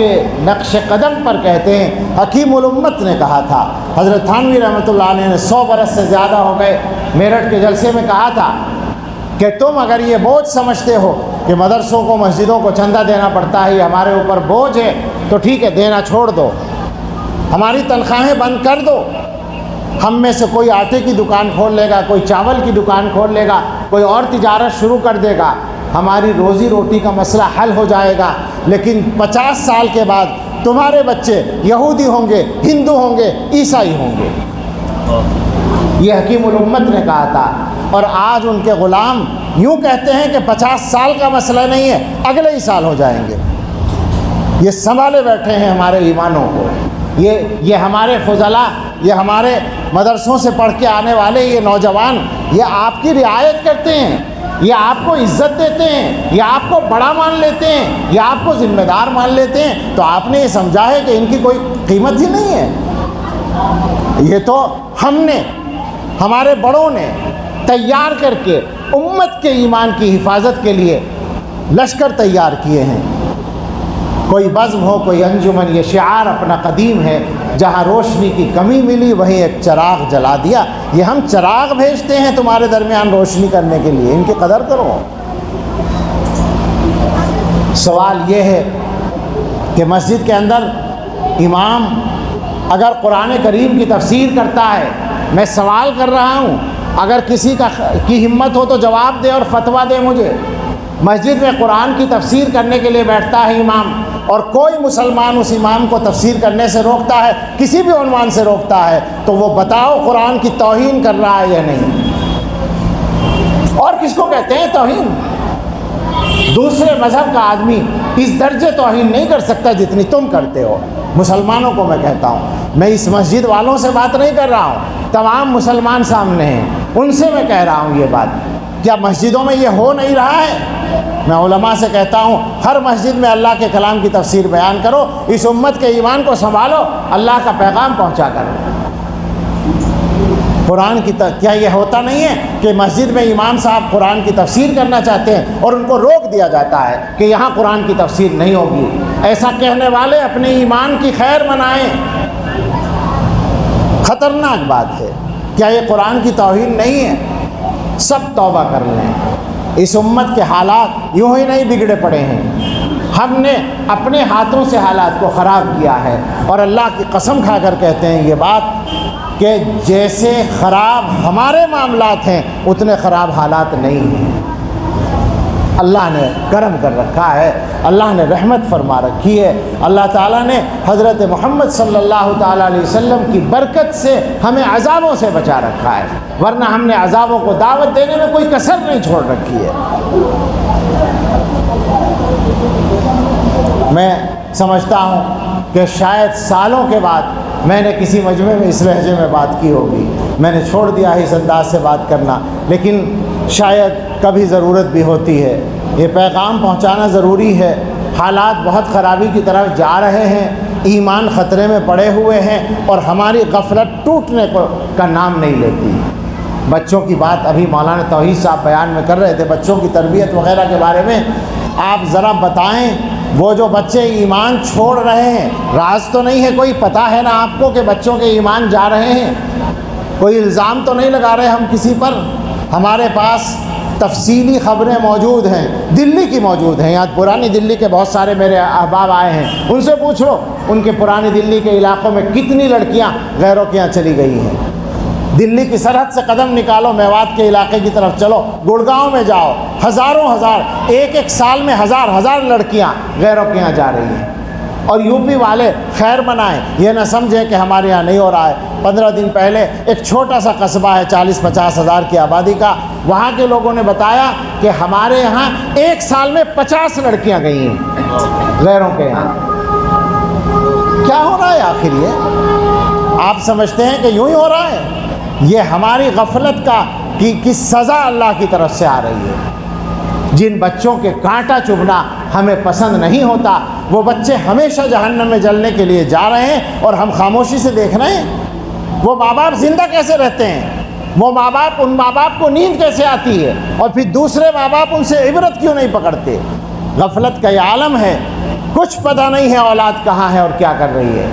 کے نقش قدم پر کہتے ہیں حکیم الامت نے کہا تھا، حضرت تھانوی رحمۃ اللہ علیہ نے 100 برس سے زیادہ ہو گئے میرٹھ کے جلسے میں کہا تھا کہ تم اگر یہ بوجھ سمجھتے ہو کہ مدرسوں کو مسجدوں کو چندہ دینا پڑتا ہے، یہ ہمارے اوپر بوجھ ہے، تو ٹھیک ہے دینا چھوڑ دو، ہماری تنخواہیں بند کر دو، ہم میں سے کوئی آٹے کی دکان کھول لے گا، کوئی چاول کی دکان کھول لے گا، کوئی اور تجارت شروع کر دے گا، ہماری روزی روٹی کا مسئلہ حل ہو جائے گا۔ لیکن 50 سال کے بعد تمہارے بچے یہودی ہوں گے، ہندو ہوں گے، عیسائی ہوں گے۔ یہ حکیم الامت نے کہا تھا، اور آج ان کے غلام یوں کہتے ہیں کہ 50 سال کا مسئلہ نہیں ہے، اگلے ہی سال ہو جائیں گے۔ یہ سنبھالے بیٹھے ہیں ہمارے ایمانوں کو، یہ ہمارے فضلاء، یہ ہمارے مدرسوں سے پڑھ کے آنے والے یہ نوجوان، یہ آپ کی رعایت کرتے ہیں، یہ آپ کو عزت دیتے ہیں، یہ آپ کو بڑا مان لیتے ہیں، یہ آپ کو ذمہ دار مان لیتے ہیں، تو آپ نے یہ سمجھا ہے کہ ان کی کوئی قیمت ہی نہیں ہے۔ یہ تو ہم نے، ہمارے بڑوں نے تیار کر کے امت کے ایمان کی حفاظت کے لیے لشکر تیار کیے ہیں۔ کوئی بزم ہو، کوئی انجمن، یہ شعار اپنا قدیم ہے، جہاں روشنی کی کمی ملی وہیں ایک چراغ جلا دیا۔ یہ ہم چراغ بھیجتے ہیں تمہارے درمیان روشنی کرنے کے لیے، ان کی قدر کرو۔ سوال یہ ہے کہ مسجد کے اندر امام اگر قرآن کریم کی تفسیر کرتا ہے، میں سوال کر رہا ہوں، اگر کسی کی ہمت ہو تو جواب دے اور فتویٰ دے مجھے۔ مسجد میں قرآن کی تفسیر کرنے کے لیے بیٹھتا ہے امام، اور کوئی مسلمان اس امام کو تفسیر کرنے سے روکتا ہے، کسی بھی عنوان سے روکتا ہے، تو وہ بتاؤ قرآن کی توہین کر رہا ہے یا نہیں؟ اور کس کو کہتے ہیں توہین؟ دوسرے مذہب کا آدمی اس درجے توہین نہیں کر سکتا جتنی تم کرتے ہو۔ مسلمانوں کو میں کہتا ہوں، میں اس مسجد والوں سے بات نہیں کر رہا ہوں، تمام مسلمان سامنے ہیں، ان سے میں کہہ رہا ہوں یہ بات۔ کیا مسجدوں میں یہ ہو نہیں رہا ہے؟ میں علماء سے کہتا ہوں ہر مسجد میں اللہ کے کلام کی تفسیر بیان کرو، اس امت کے ایمان کو سنبھالو، اللہ کا پیغام پہنچا کرو۔ قرآن کی کیا یہ ہوتا نہیں ہے کہ مسجد میں امام صاحب قرآن کی تفسیر کرنا چاہتے ہیں اور ان کو روک دیا جاتا ہے کہ یہاں قرآن کی تفسیر نہیں ہوگی؟ ایسا کہنے والے اپنے ایمان کی خیر منائیں، خطرناک بات ہے۔ کیا یہ قرآن کی توہین نہیں ہے؟ سب توبہ کر لیں۔ اس امت کے حالات یوں ہی نہیں بگڑے پڑے ہیں، ہم نے اپنے ہاتھوں سے حالات کو خراب کیا ہے، اور اللہ کی قسم کھا کر کہتے ہیں یہ بات کہ جیسے خراب ہمارے معاملات ہیں اتنے خراب حالات نہیں ہیں۔ اللہ نے کرم کر رکھا ہے، اللہ نے رحمت فرما رکھی ہے، اللہ تعالیٰ نے حضرت محمد صلی اللہ تعالیٰ علیہ وسلم کی برکت سے ہمیں عذابوں سے بچا رکھا ہے، ورنہ ہم نے عذابوں کو دعوت دینے میں کوئی کسر نہیں چھوڑ رکھی ہے۔ میں سمجھتا ہوں کہ شاید سالوں کے بعد میں نے کسی مجمع میں اس لہجے میں بات کی ہوگی، میں نے چھوڑ دیا ہے اس انداز سے بات کرنا، لیکن شاید کبھی ضرورت بھی ہوتی ہے، یہ پیغام پہنچانا ضروری ہے۔ حالات بہت خرابی کی طرف جا رہے ہیں، ایمان خطرے میں پڑے ہوئے ہیں، اور ہماری غفلت ٹوٹنے کا نام نہیں لیتی۔ بچوں کی بات ابھی مولانا توحید صاحب بیان میں کر رہے تھے، بچوں کی تربیت وغیرہ کے بارے میں آپ ذرا بتائیں، وہ جو بچے ایمان چھوڑ رہے ہیں، راز تو نہیں ہے کوئی، پتہ ہے نا آپ کو کہ بچوں کے ایمان جا رہے ہیں، کوئی الزام تو نہیں لگا رہے ہم کسی پر، ہمارے پاس تفصیلی خبریں موجود ہیں، دلی کی موجود ہیں، یہاں پرانی دلی کے بہت سارے میرے احباب آئے ہیں، ان سے پوچھ لو ان کے پرانی دلی کے علاقوں میں کتنی لڑکیاں غیروں کے یہاں چلی گئی ہیں۔ دلی کی سرحد سے قدم نکالو، میوات کے علاقے کی طرف چلو، گڑگاؤں میں جاؤ، ہزاروں ہزار، ایک سال میں ہزار لڑکیاں غیروں کے یہاں جا رہی ہیں، اور یو پی والے خیر منائیں، یہ نہ سمجھیں کہ ہمارے یہاں نہیں ہو رہا ہے۔ 15 دن پہلے ایک چھوٹا سا قصبہ ہے 40-50 ہزار کی آبادی کا، وہاں کے لوگوں نے بتایا کہ ہمارے یہاں ایک سال میں 50 لڑکیاں گئی ہیں غیروں کے یہاں۔ کیا ہو رہا ہے آخر یہ؟ آپ سمجھتے ہیں کہ یوں ہی ہو رہا ہے؟ یہ ہماری غفلت کی سزا اللہ کی طرف سے آ رہی ہے۔ جن بچوں کے کانٹا چبھنا ہمیں پسند نہیں ہوتا، وہ بچے ہمیشہ جہنم میں جلنے کے لیے جا رہے ہیں، اور ہم خاموشی سے دیکھ رہے ہیں۔ وہ ماں باپ زندہ کیسے رہتے ہیں؟ وہ ماں باپ، ان ماں باپ کو نیند کیسے آتی ہے؟ اور پھر دوسرے ماں باپ ان سے عبرت کیوں نہیں پکڑتے؟ غفلت کا یہ عالم ہے، کچھ پتہ نہیں ہے اولاد کہاں ہے اور کیا کر رہی ہے.